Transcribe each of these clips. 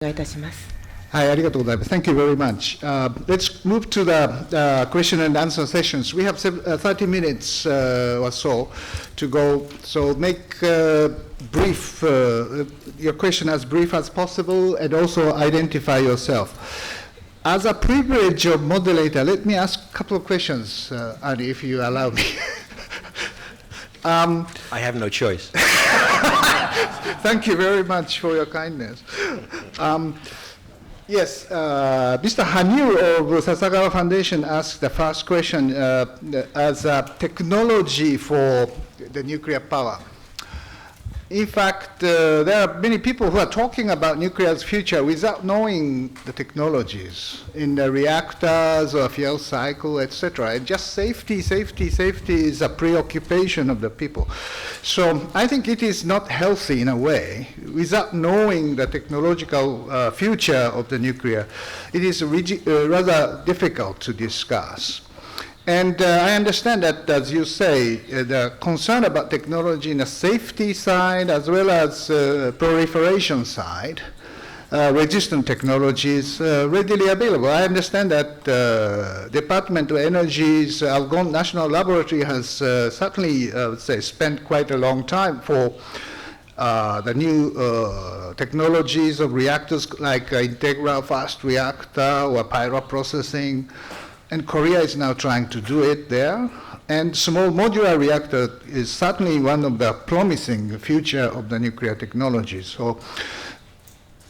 お願いいたします。はい、ありがとうございます。Thank you very much. Let's move to the question and answer sessions. We have 30 minutes or so to go, so make brief, your question as brief as possible, and also identify yourself. As a privilege of moderator, let me ask a couple of questions, Annie, if you allow me. I have no choice. Thank you very much for your kindness. Yes, Mr. Hanyu of Sasagawa Foundation asked the first question as a technology for the nuclear power. In fact, there are many people who are talking about nuclear's future without knowing the technologies in the reactors or fuel cycle, etc. And just safety is a preoccupation of the people. So I think it is not healthy in a way. Without knowing the technological future of the nuclear, it is rather difficult to discuss. And I understand that, as you say, the concern about technology in the safety side as well as proliferation side, resistant technologies readily available. I understand that Department of Energy's Algon National Laboratory has certainly, spent quite a long time for the new technologies of reactors like integral fast reactor or pyroprocessing. And Korea is now trying to do it there. And small modular reactor is certainly one of the promising future of the nuclear technology. So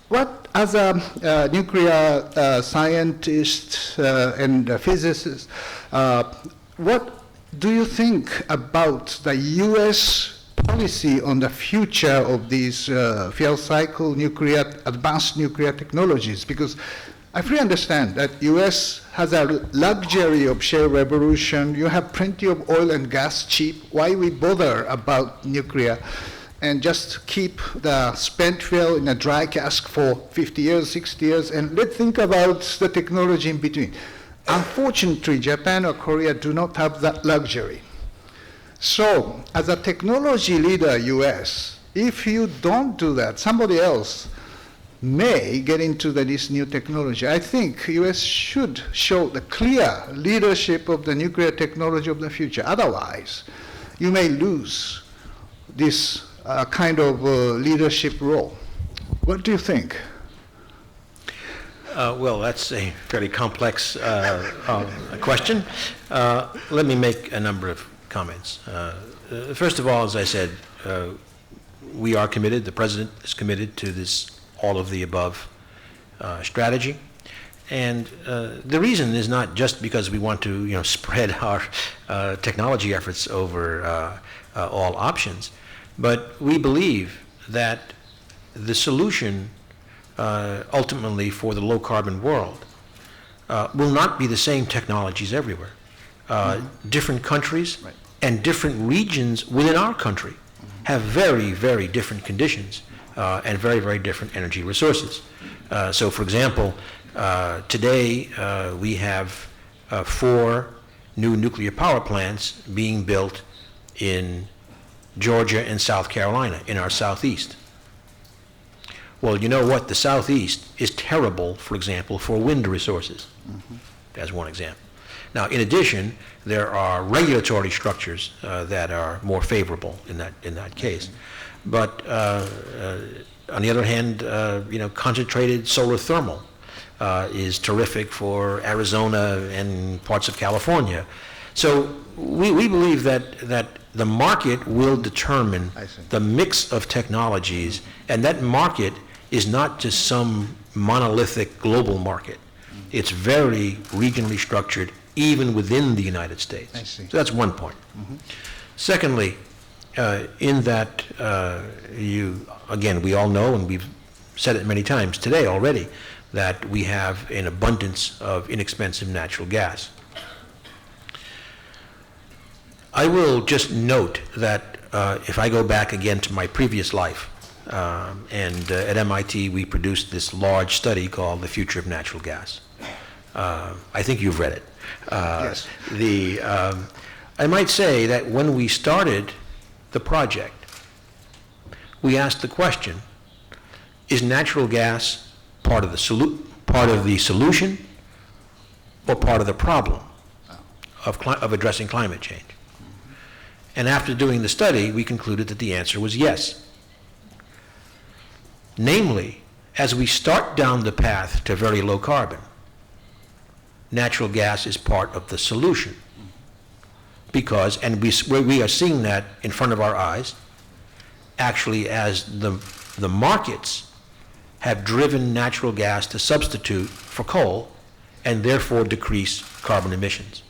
what, as a nuclear scientist and physicist, what do you think about the US policy on the future of these fuel cycle nuclear, advanced nuclear technologies? Because I fully understand that US has a luxury of shale revolution. You have plenty of oil and gas cheap. Why we bother about nuclear and just keep the spent fuel in a dry cask for 50 years, 60 years, and let's think about the technology in between. Unfortunately, Japan or Korea do not have that luxury. So, as a technology leader, US, if you don't do that, somebody else may get into this new technology. I think US should show the clear leadership of the nuclear technology of the future. Otherwise, you may lose this kind of leadership role. What do you think? Well, that's a fairly complex question. Let me make a number of comments. First of all, as I said, we are committed, the President is committed to this all of the above strategy. And the reason is not just because we want to spread our technology efforts over all options, but we believe that the solution ultimately for the low carbon world will not be the same technologies everywhere. Different countries and different regions within our country have very, very different conditions and very, very different energy resources. So, for example, today we have 4 new nuclear power plants being built in Georgia and South Carolina, in our southeast. Well, you know what? The southeast is terrible, for example, for wind resources, as one example. Now, in addition, there are regulatory structures that are more favorable in that case. But on the other hand, concentrated solar thermal is terrific for Arizona and parts of California. So we believe that the market will determine the mix of technologies, and that market is not just some monolithic global market. It's very regionally structured, even within the United States. I see. So that's one point. Secondly, in that we all know, and we've said it many times today already, that we have an abundance of inexpensive natural gas. I will just note that if I go back again to my previous life, and at MIT we produced this large study called The Future of Natural Gas. I think you've read it. Yes. I might say that when we started the project, we asked the question, is natural gas part of the solution or part of the problem of addressing climate change. And after doing the study, we concluded that the answer was yes. Namely, as we start down the path to very low carbon, natural gas is part of the solution. Because, and we are seeing that in front of our eyes, actually as the markets have driven natural gas to substitute for coal and therefore decrease carbon emissions.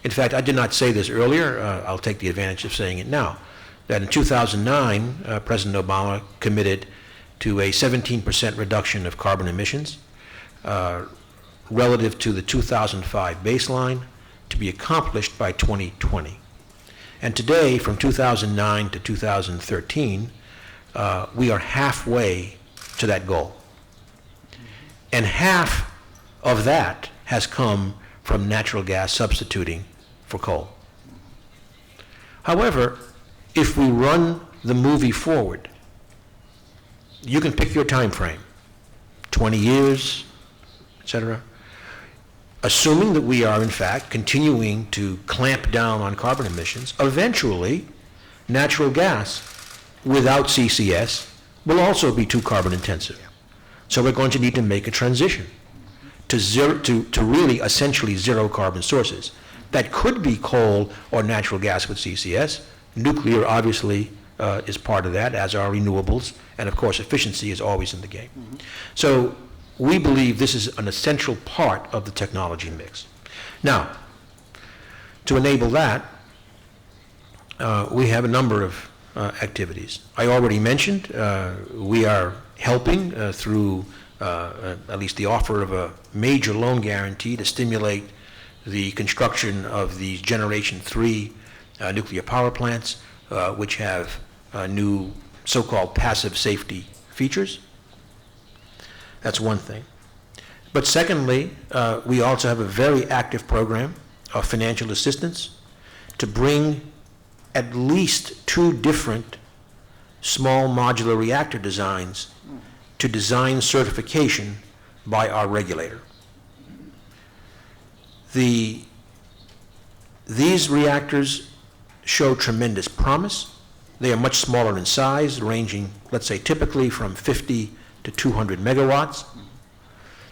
In fact, I did not say this earlier, I'll take the advantage of saying it now, that in 2009, President Obama committed to a 17% reduction of carbon emissions relative to the 2005 baseline to be accomplished by 2020. And today, from 2009 to 2013, we are halfway to that goal. And half of that has come from natural gas substituting for coal. However, if we run the movie forward, you can pick your time frame, 20 years, etc. Assuming that we are, in fact, continuing to clamp down on carbon emissions, eventually, natural gas without CCS will also be too carbon intensive. So we're going to need to make a transition to really essentially zero carbon sources. That could be coal or natural gas with CCS. Nuclear obviously is part of that, as are renewables, and of course efficiency is always in the game. So we believe this is an essential part of the technology mix. Now, to enable that, we have a number of activities. I already mentioned we are helping through at least the offer of a major loan guarantee to stimulate the construction of these Generation 3 nuclear power plants, which have new so-called passive safety features. That's one thing. But secondly, we also have a very active program of financial assistance to bring at least 2 different small modular reactor designs to design certification by our regulator. These reactors show tremendous promise. They are much smaller in size, ranging, let's say, typically from 50 to 200 megawatts.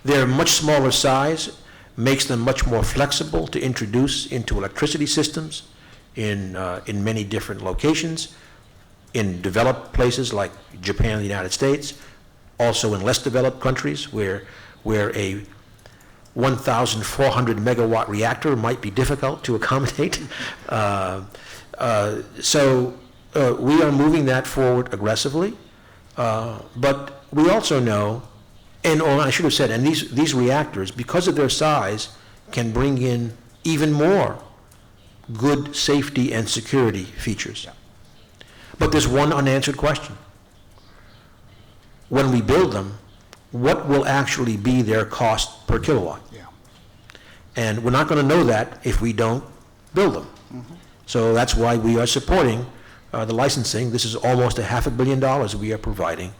Their much smaller size makes them much more flexible to introduce into electricity systems in many different locations, in developed places like Japan and the United States, also in less developed countries where a 1,400 megawatt reactor might be difficult to accommodate. So we are moving that forward aggressively, but we also know, and I should have said, and these reactors, because of their size, can bring in even more good safety and security features. Yeah. But there's one unanswered question. When we build them, what will actually be their cost per kilowatt? Yeah. And we're not going to know that if we don't build them. Mm-hmm. So that's why we are supporting the licensing. This is almost $500 million we are providing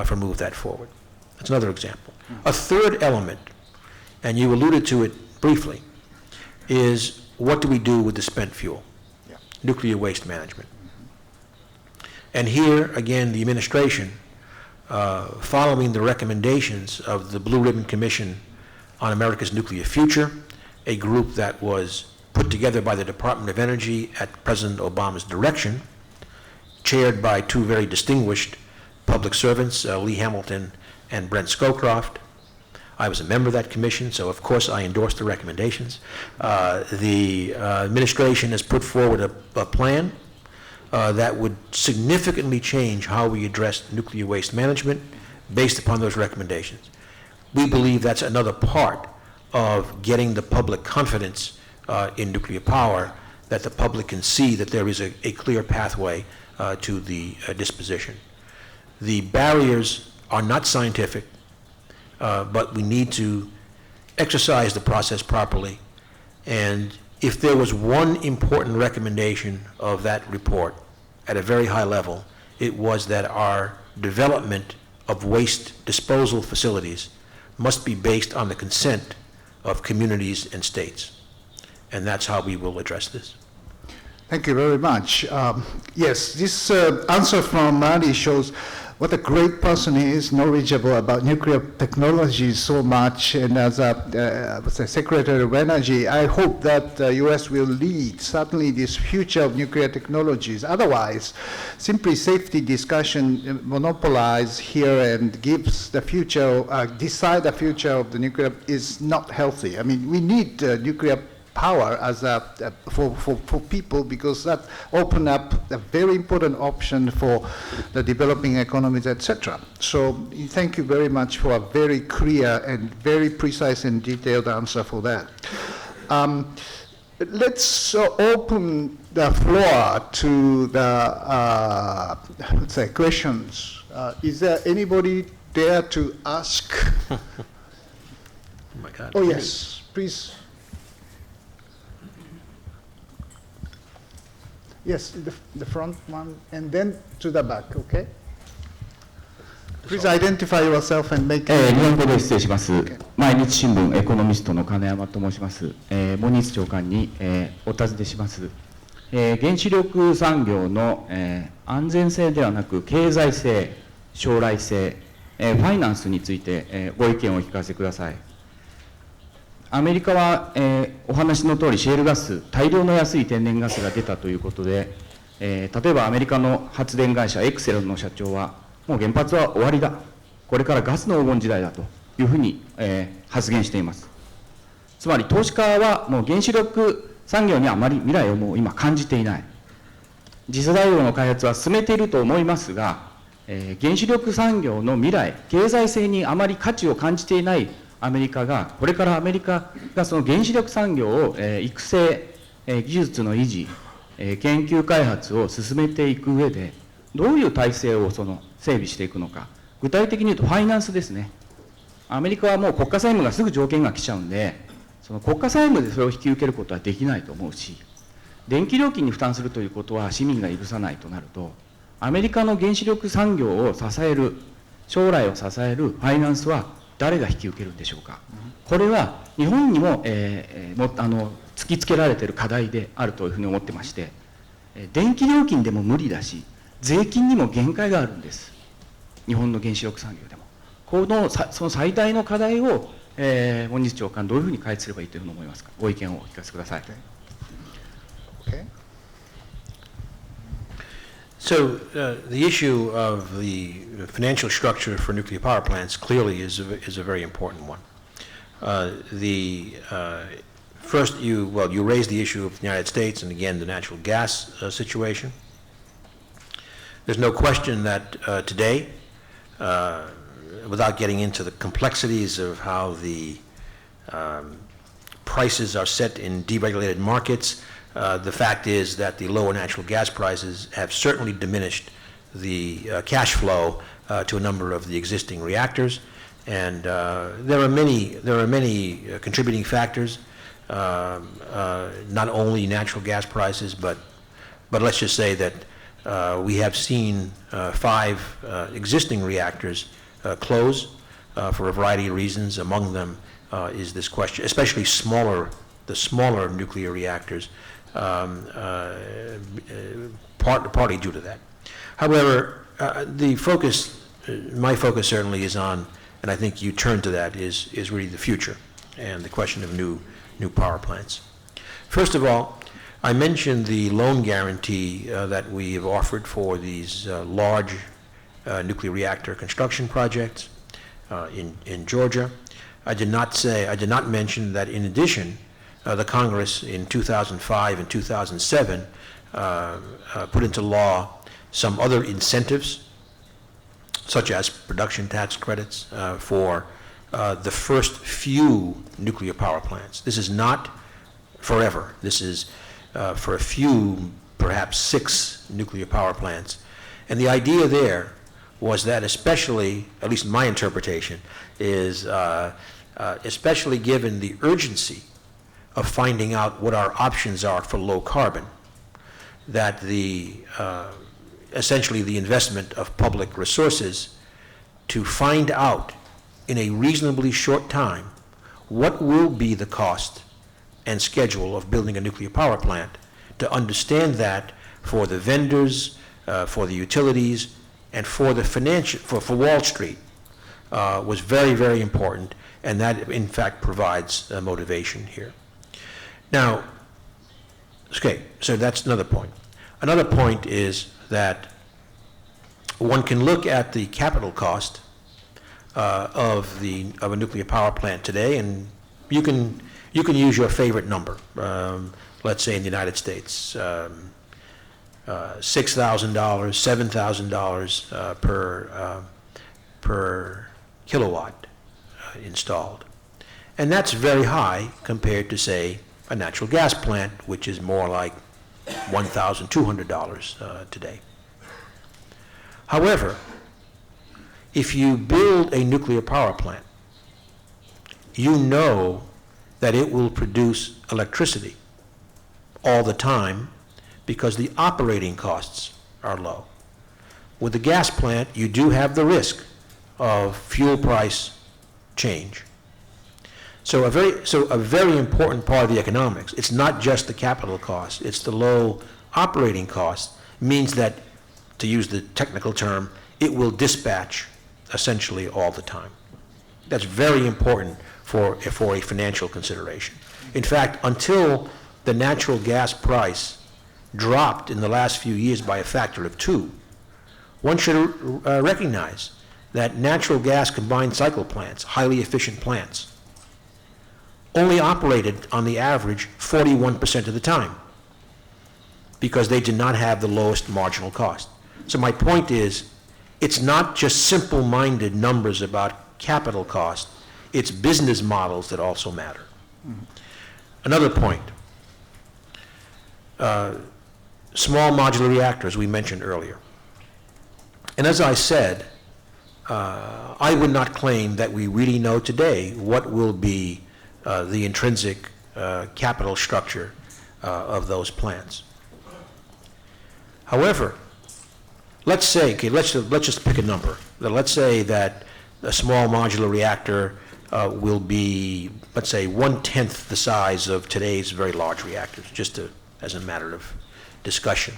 for move that forward. That's another example. Mm-hmm. A third element, and you alluded to it briefly, is what do we do with the spent fuel? Yeah. Nuclear waste management. Mm-hmm. And here, again, the administration, following the recommendations of the Blue Ribbon Commission on America's Nuclear Future, a group that was put together by the Department of Energy at President Obama's direction, chaired by 2 very distinguished public servants, Lee Hamilton and Brent Scowcroft. I was a member of that commission, so of course I endorsed the recommendations. The administration has put forward a plan that would significantly change how we address nuclear waste management based upon those recommendations. We believe that's another part of getting the public confidence in nuclear power, that the public can see that there is a clear pathway to the disposition. The barriers are not scientific, but we need to exercise the process properly. And if there was one important recommendation of that report at a very high level, it was that our development of waste disposal facilities must be based on the consent of communities and states. And that's how we will address this. Thank you very much. Yes, this answer from Mali shows what a great person he is, knowledgeable about nuclear technology so much. And as a Secretary of Energy, I hope that the U.S. will lead certainly this future of nuclear technologies. Otherwise, simply safety discussion monopolize here and gives the future, decide the future of the nuclear is not healthy. I mean, we need nuclear power as for people, because that open up a very important option for the developing economies, etc. So thank you very much for a very clear and very precise and detailed answer for that. Let's open the floor to the let's say questions. Is there anybody there to ask? Oh my God. Oh yes, please. Yes, the front one, and then to the back, okay? Please identify yourself and make... 日本語で失礼します。毎日新聞エコノミストの金山と申します。モニーズ長官に、お尋ねします。原子力産業の、安全性ではなく経済性、将来性、ファイナンスについて、ご意見をお聞かせください。アメリカは、お話の通りシェールガス、大量の安い天然ガスが出たということで、例えばアメリカの発電会社エクセルの社長は、もう原発は終わりだ、これからガスの黄金時代だというふうに、発言しています。つまり投資家はもう原子力産業にあまり未来をもう今感じていない。次世代炉の開発は進めていると思いますが、原子力産業の未来、経済性にあまり価値を感じていないアメリカが、これからアメリカがその原子力産業を育成、技術の維持、研究開発を進めていく上で、どういう体制をその整備していくのか、具体的に言うとファイナンスですね。アメリカはもう国家債務がすぐ条件が来ちゃうんで、その国家債務でそれを引き受けることはできないと思うし、電気料金に負担するということは市民が許さないとなると、アメリカの原子力産業を支える、将来を支えるファイナンスは誰が引き受けるんでしょうか。これは日本にも、突きつけられている課題であるというふうに思ってまして、電気料金でも無理だし、税金にも限界があるんです。日本の原子力産業でも。その最大の課題を、本日長官どういうふうに解決すればいいというふうに思いますか。ご意見をお聞かせください。Okay. So the issue of the financial structure for nuclear power plants clearly is a very important one. First, you raised the issue of the United States and again the natural gas situation. There's no question that today, without getting into the complexities of how the prices are set in deregulated markets, the fact is that the lower natural gas prices have certainly diminished the cash flow to a number of the existing reactors, and there are many contributing factors. Not only natural gas prices, but let's just say that we have seen 5 existing reactors close for a variety of reasons. Among them is this question, especially the smaller nuclear reactors. Partly due to that. However, my focus certainly is on, and I think you turn to that, is really the future and the question of new power plants. First of all, I mentioned the loan guarantee that we have offered for these large nuclear reactor construction projects in Georgia. I did not mention that in addition, the Congress in 2005 and 2007 put into law some other incentives, such as production tax credits for the first few nuclear power plants. This is not forever. This is for a few, perhaps 6 nuclear power plants. And the idea there was that especially, at least my interpretation, is especially given the urgency of finding out what our options are for low carbon, that essentially the investment of public resources to find out in a reasonably short time what will be the cost and schedule of building a nuclear power plant, to understand that for the vendors, for the utilities, and for the for Wall Street was very, very important, and that in fact provides motivation here. Now, okay, so that's another point. Another point is that one can look at the capital cost of a nuclear power plant today, and you can use your favorite number. Let's say in the United States, $6,000, $7,000 per kilowatt installed, and that's very high compared to, say, a natural gas plant, which is more like $1,200 today. However, if you build a nuclear power plant, you know that it will produce electricity all the time because the operating costs are low. With a gas plant, you do have the risk of fuel price change. So a very important part of the economics, it's not just the capital cost, it's the low operating cost, means that, to use the technical term, it will dispatch essentially all the time. That's very important for a financial consideration. In fact, until the natural gas price dropped in the last few years by a factor of 2, one should recognize that natural gas combined cycle plants, highly efficient plants, only operated on the average 41% of the time because they did not have the lowest marginal cost. So my point is, it's not just simple-minded numbers about capital cost, it's business models that also matter. Mm-hmm. Another point, small modular reactors we mentioned earlier. And as I said, I would not claim that we really know today what will be the intrinsic capital structure of those plants. However, let's say, okay, let's just pick a number. Let's say that a small modular reactor will be, let's say, 1/10 the size of today's very large reactors, just as a matter of discussion.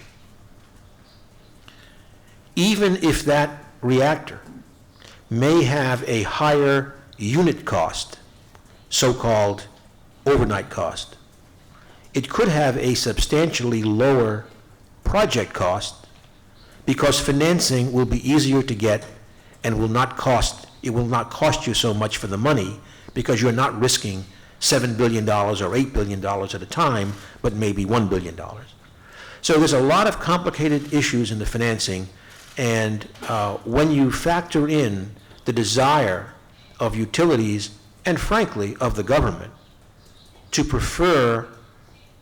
Even if that reactor may have a higher unit cost, so-called overnight cost, it could have a substantially lower project cost because financing will be easier to get and will not cost you so much for the money because you're not risking $7 billion or $8 billion at a time, but maybe $1 billion. So there's a lot of complicated issues in the financing, and when you factor in the desire of utilities and frankly of the government to prefer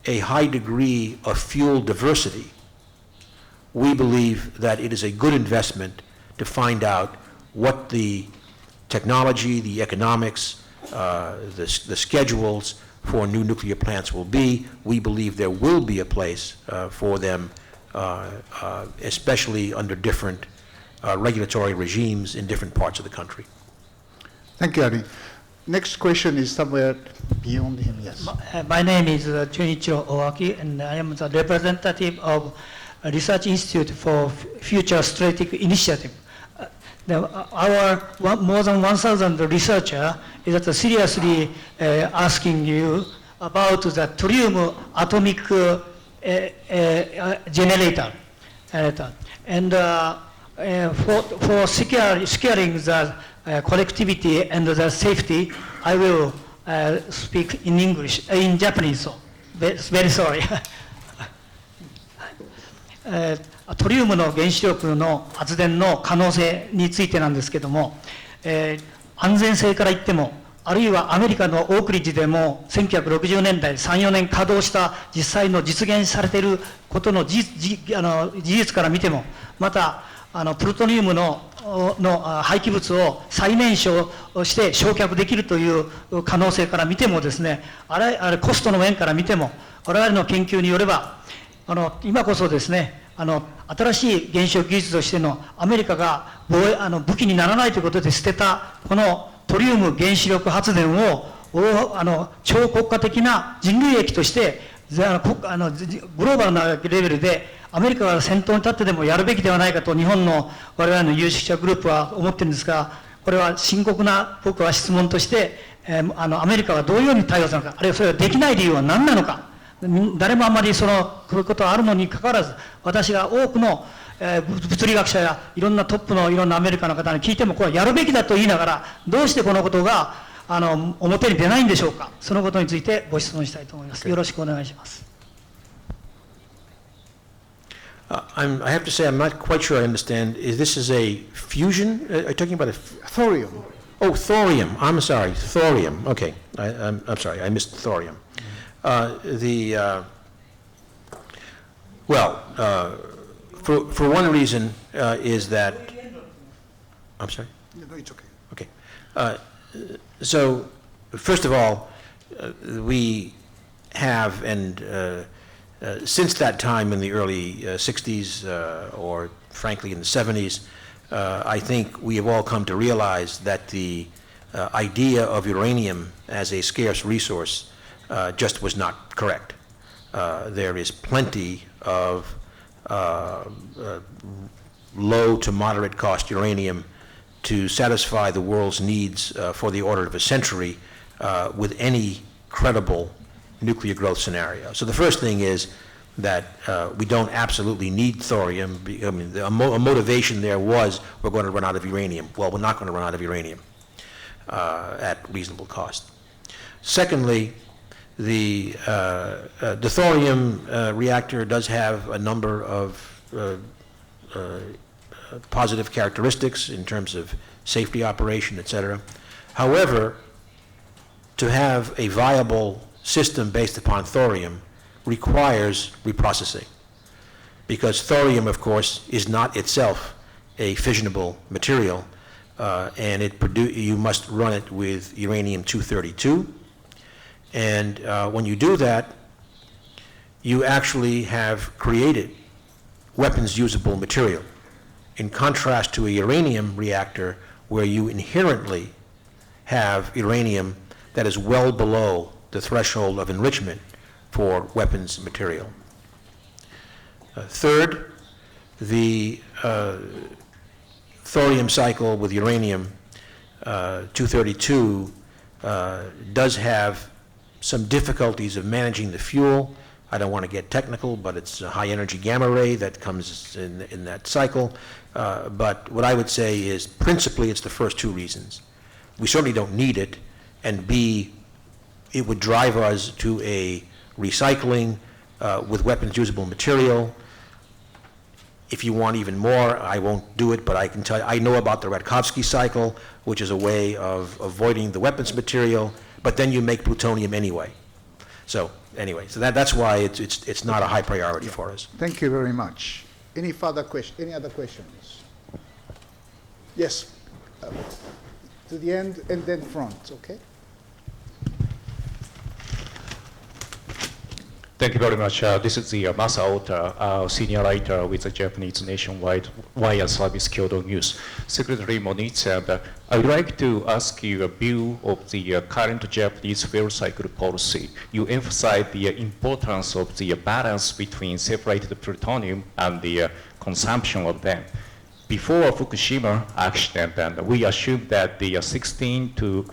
a high degree of fuel diversity, we believe that it is a good investment to find out what the technology, the economics, the schedules for new nuclear plants will be. We believe there will be a place for them, especially under different regulatory regimes in different parts of the country. Thank you, Ari. Next question is somewhere beyond him, yes. My name is Junichiro Owaki, and I am the representative of a Research Institute for Future Strategic Initiative. Our more than 1,000 researchers is seriously asking you about the tritium atomic generator. And for securing the collectivity and the safety, I will speak in English, in Japanese, so very sorry. トリウムの原子力の発電の可能性についてなんですけども、安全性から言っても、あるいはアメリカのオークリッジでも1960年代3、4年稼働した実際の実現されていることの事実から見ても、またプルトニウムの廃棄物を再燃焼して焼却できるという可能性から見てもですね、コストの面から見ても、我々の研究によれば、今こそですね、新しい原子力技術としてのアメリカが武器にならないということで捨てたこのトリウム原子力発電を超国家的な人類益としてグローバルなレベルでアメリカが先頭に立ってでもやるべきではないかと日本の我々の有識者グループは思ってるんですが、これは深刻な僕は質問として、アメリカはどういうように対応するのか、あるいはそれができない理由は何なのか、誰もあまりこういうことがあるのにかかわらず、私が多くの物理学者やいろんなトップのいろんなアメリカの方に聞いても、これはやるべきだと言いながら、どうしてこのことが表に出ないんでしょうか。そのことについてご質問したいと思います。よろしくお願いします。I have to say, I'm not quite sure I understand. This is a fusion? Are you talking about a Thorium. Oh, thorium. I'm sorry, thorium. Okay, I'm sorry, I missed thorium. For one reason is that. I'm sorry. No, it's okay. Okay. So, first of all, we have, and since that time in the early 60s, or frankly in the 70s, I think we have all come to realize that the idea of uranium as a scarce resource just was not correct. There is plenty of low to moderate cost uranium to satisfy the world's needs for the order of a century with any credible nuclear growth scenario. So the first thing is that we don't absolutely need thorium. I mean, a motivation there was we're going to run out of uranium. Well, we're not going to run out of uranium at reasonable cost. Secondly, the thorium reactor does have a number of positive characteristics in terms of safety operation, et cetera. However, to have a viable system based upon thorium requires reprocessing, because thorium, of course, is not itself a fissionable material, and you must run it with uranium-232, and when you do that, you actually have created weapons-usable material, in contrast to a uranium reactor where you inherently have uranium that is well below the threshold of enrichment for weapons material. Third, the thorium cycle with uranium-232 does have some difficulties of managing the fuel. I don't want to get technical, but it's a high energy gamma ray that comes in that cycle. But what I would say is principally it's the first two reasons. We certainly don't need it, and B, it would drive us to a recycling with weapons usable material. If you want even more, I won't do it, but I can tell you, I know about the Radkovsky cycle, which is a way of avoiding the weapons material, but then you make plutonium anyway. So anyway, so that's why it's not a high priority for us. Thank you very much. Any further questions? Any other questions? Yes. To the end and then front, okay? Thank you very much. This is the Masa Ota, senior writer with the Japanese Nationwide Wire Service Kyoto News. Secretary Moniz, I would like to ask you a view of the current Japanese fuel cycle policy. You emphasize the importance of the balance between separated plutonium and the consumption of them. Before Fukushima accident, and we assumed that the 16 to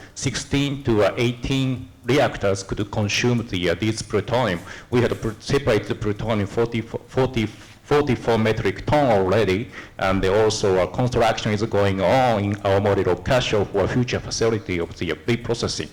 18 reactors could consume this plutonium. We had separated the plutonium 44 metric ton already, and also construction is going on in our model of Casio for a future facility of the reprocessing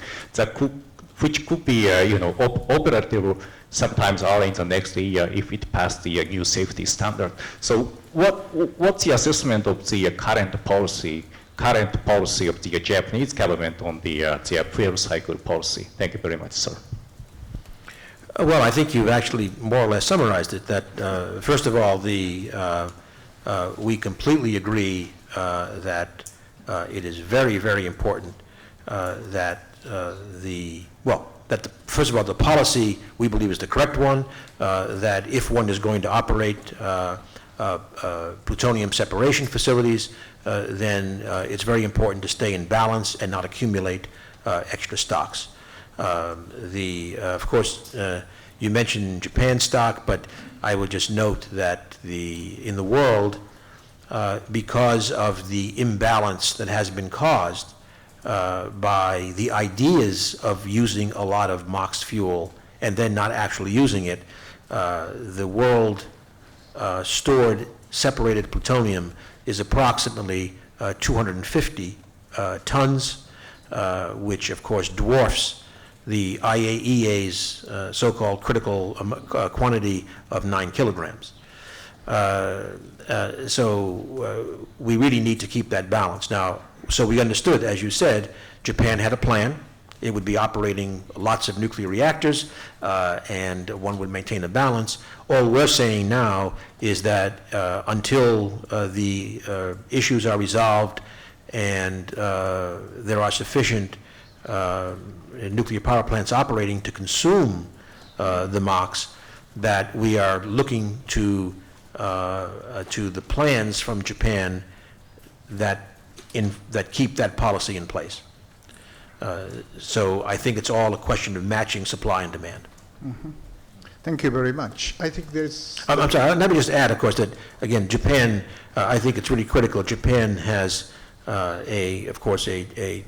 which could be operative sometimes early in the next year if it passed the new safety standard. So what's the assessment of the current policy of the Japanese government on the fuel cycle policy? Thank you very much, sir. Well, I think you've actually more or less summarized it. That first of all, we completely agree that it is very, very important that first of all, the policy we believe is the correct one. That if one is going to operate plutonium separation facilities, then it's very important to stay in balance and not accumulate extra stocks. Of course, you mentioned Japan stock, but I would just note that in the world, because of the imbalance that has been caused by the ideas of using a lot of MOX fuel and then not actually using it, the world stored separated plutonium is approximately 250 tons, which of course dwarfs the IAEA's so-called critical quantity of 9 kilograms. So we really need to keep that balance. Now, so we understood, as you said, Japan had a plan. It would be operating lots of nuclear reactors, and one would maintain a balance. All we're saying now is that until the issues are resolved and there are sufficient nuclear power plants operating to consume the MOX, that we are looking to the plans from Japan that keep that policy in place. So I think it's all a question of matching supply and demand. Mm-hmm. Thank you very much. I think there's... I'm sorry, let me just add, of course, that, again, Japan, I think it's really critical. Japan has, of course, a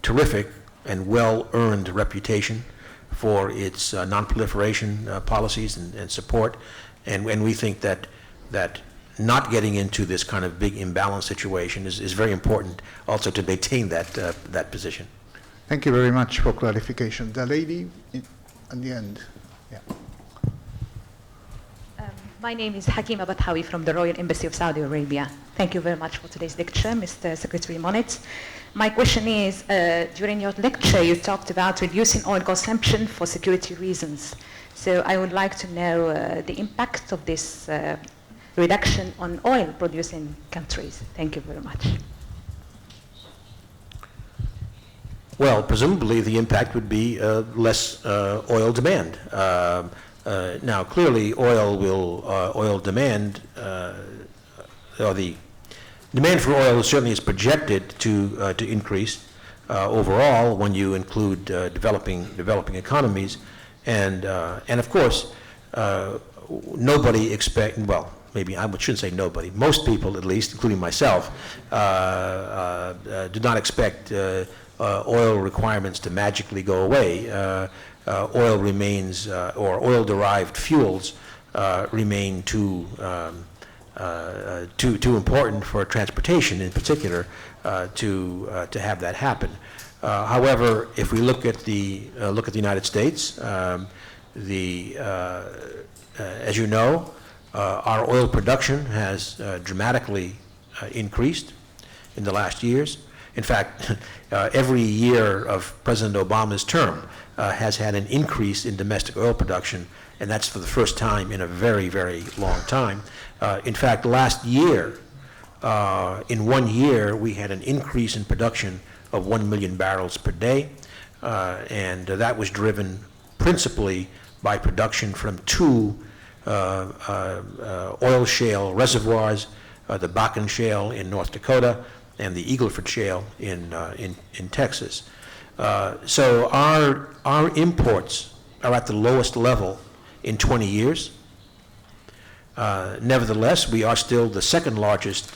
terrific and well-earned reputation for its non-proliferation policies and support, and we think that not getting into this kind of big imbalance situation is very important also to maintain that position. Thank you very much for clarification. The lady at the end. Yeah. My name is Hakima Bathawi from the Royal Embassy of Saudi Arabia. Thank you very much for today's lecture, Mr. Secretary Moniz. My question is, during your lecture, you talked about reducing oil consumption for security reasons. So I would like to know the impact of this reduction on oil-producing countries. Thank you very much. Well, presumably the impact would be less oil demand. Now, clearly, oil demand, or the demand for oil certainly is projected to increase overall when you include developing economies, and of course, nobody well, maybe I shouldn't say nobody. Most people, at least, including myself, do not expect oil requirements to magically go away. Oil remains, or oil-derived fuels remain too important for transportation, in particular, to have that happen. However, if we look at the United States, as you know, our oil production has dramatically increased in the last years. In fact, every year of President Obama's term has had an increase in domestic oil production, and that's for the first time in a very, very long time. In fact, last year, in 1 year, we had an increase in production of 1 million barrels per day, and that was driven principally by production from 2 oil shale reservoirs, the Bakken Shale in North Dakota and the Eagle Ford Shale in Texas. So our imports are at the lowest level in 20 years. Nevertheless, we are still the second largest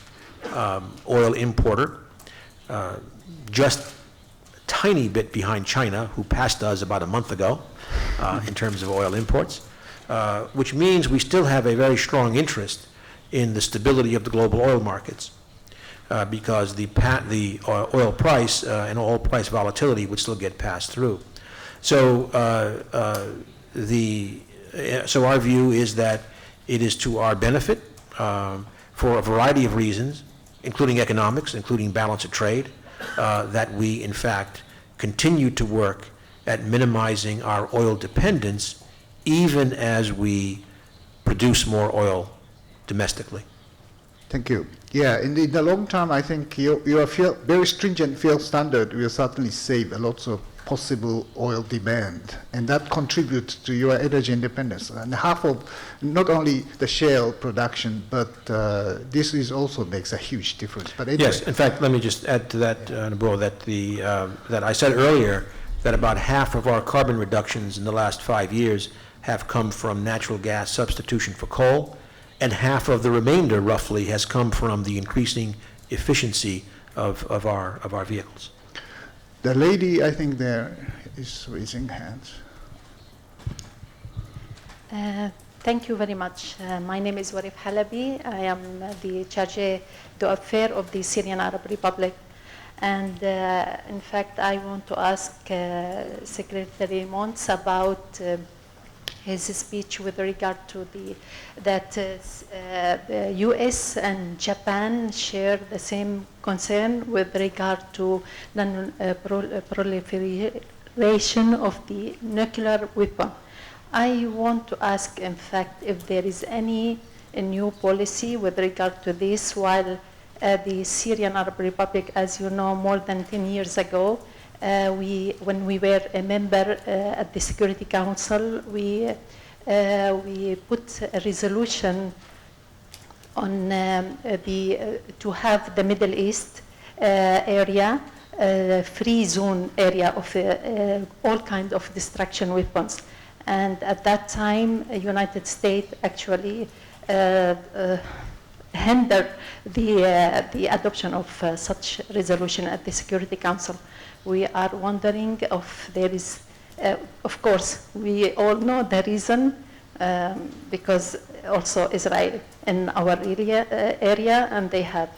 oil importer, just a tiny bit behind China, who passed us about a month ago in terms of oil imports, which means we still have a very strong interest in the stability of the global oil markets. Because the oil price and oil price volatility would still get passed through. So so our view is that it is to our benefit for a variety of reasons, including economics, including balance of trade, that we in fact continue to work at minimizing our oil dependence, even as we produce more oil domestically. Thank you. Yeah, in the long term, I think your very stringent field standard will certainly save a lot of possible oil demand, and that contributes to your energy independence. And half of not only the shale production, but this is also makes a huge difference. But anyway. Yes, in fact, let me just add to that, Nobuo, that that I said earlier that about half of our carbon reductions in the last 5 years have come from natural gas substitution for coal, and half of the remainder, roughly, has come from the increasing efficiency of our vehicles. The lady, I think, there is raising hands. Thank you very much. My name is Warif Halabi. I am the charge d'affaires of the Syrian Arab Republic. And in fact, I want to ask Secretary Moniz about his speech with regard to that the U.S. and Japan share the same concern with regard to non-proliferation of the nuclear weapon. I want to ask, in fact, if there is any new policy with regard to this, while the Syrian Arab Republic, as you know, more than 10 years ago, when we were a member at the Security Council, we put a resolution on to have the Middle East area, free zone area of all kinds of destruction weapons. And at that time, the United States actually hindered the adoption of such resolution at the Security Council. We are wondering if there is, of course, we all know the reason, because also Israel in our area and they have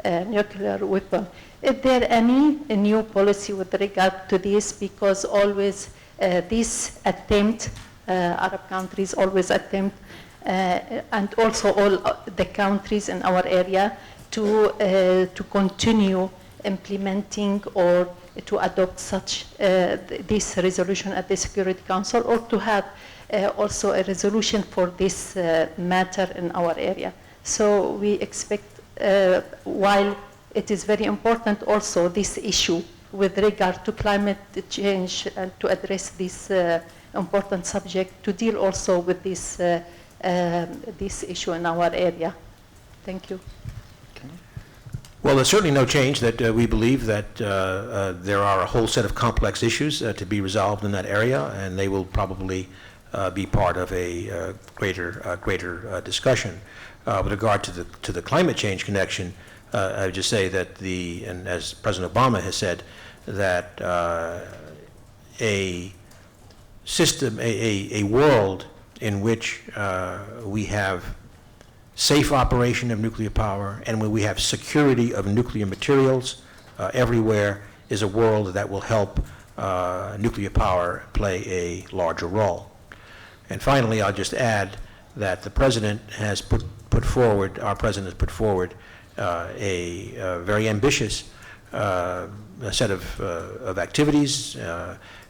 a nuclear weapon. Is there any new policy with regard to this? Because always this attempt, Arab countries always attempt, and also all the countries in our area to continue implementing or to adopt such this resolution at the Security Council, or to have also a resolution for this matter in our area. So we expect, while it is very important also this issue with regard to climate change and to address this important subject, to deal also with this this issue in our area. Thank you. Well, there's certainly no change that we believe that there are a whole set of complex issues to be resolved in that area, and they will probably be part of a greater discussion. With regard to the climate change connection, I would just say that and as President Obama has said, that a system, a world in which we have safe operation of nuclear power and when we have security of nuclear materials everywhere is a world that will help nuclear power play a larger role. And finally, I'll just add that the President has put forward, our President has put forward a very ambitious set of activities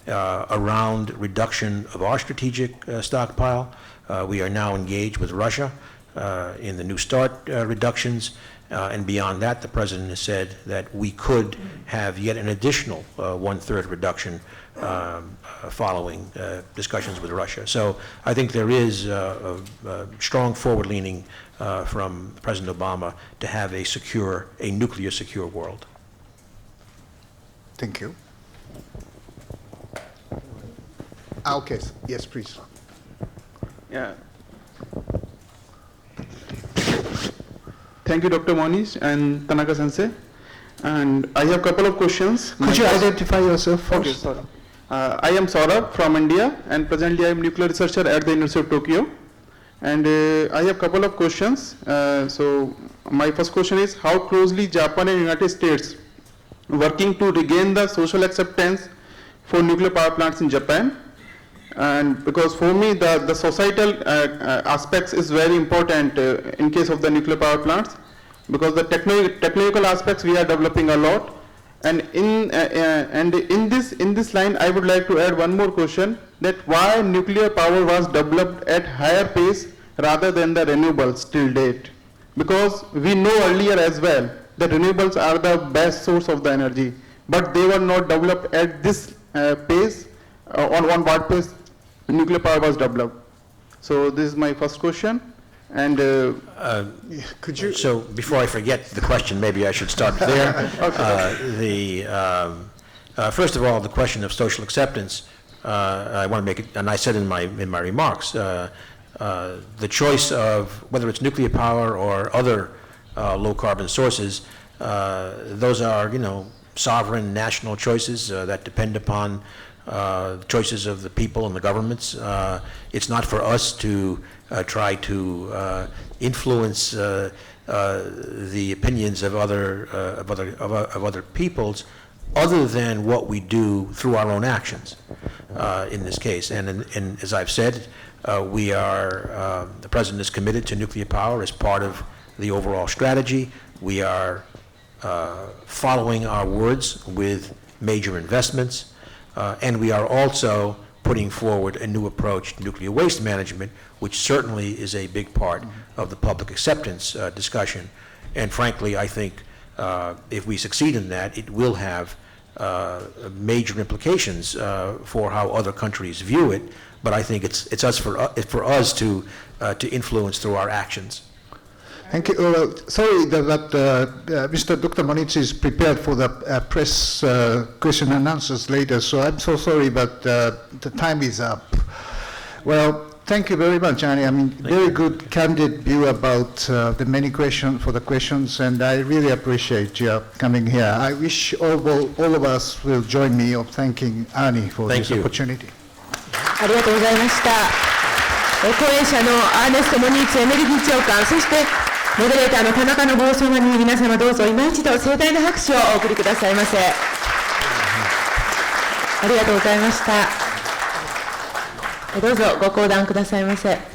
around reduction of our strategic stockpile. We are now engaged with Russia in the New START reductions, and beyond that, the President has said that we could have yet an additional 1/3 reduction following discussions with Russia. So I think there is a strong forward-leaning from President Obama to have a nuclear secure world. Thank you. Okay, yes, please. Yeah. Thank you, Dr. Moniz and Tanaka Sensei. And I have a couple of questions. Could you identify yourself first? Okay, sorry. I am Saurabh from India, and presently I am nuclear researcher at the University of Tokyo. And I have a couple of questions. So my first question is, how closely Japan and United States working to regain the social acceptance for nuclear power plants in Japan? And because for me, the societal aspects is very important in case of the nuclear power plants, because the technical aspects we are developing a lot. And in this line, I would like to add one more question, that why nuclear power was developed at higher pace rather than the renewables till date? Because we know earlier as well that renewables are the best source of the energy, but they were not developed at this page, on one word page, nuclear power was developed. So this is my first question. And Could you? So before I forget the question, maybe I should start there. First of all, the question of social acceptance, I want to make it, and I said in my remarks, the choice of whether it's nuclear power or other low carbon sources, those are, sovereign national choices that depend upon the choices of the people and the governments. It's not for us to try to influence the opinions of other peoples, other than what we do through our own actions in this case. And as I've said, the President is committed to nuclear power as part of the overall strategy. We are following our words with major investments, and we are also putting forward a new approach to nuclear waste management, which certainly is a big part of the public acceptance discussion. And frankly, I think if we succeed in that, it will have major implications for how other countries view it. But I think it's for us to influence through our actions. Thank you. Sorry that Mr. Dr. Moniz is prepared for the press question and answers later, so I'm so sorry, but the time is up. Well, thank you very much, Annie. I mean, very good, candid view about the many questions, and I really appreciate you coming here. I wish all of us will join me of thanking Annie for this opportunity. ありがとうございました。講演者のアーネスト・モニーツエネルギー長官、そしてモデレーターの田中信夫様に皆様どうぞ今一度盛大な拍手をお送りくださいませ。ありがとうございました。どうぞご講談くださいませ。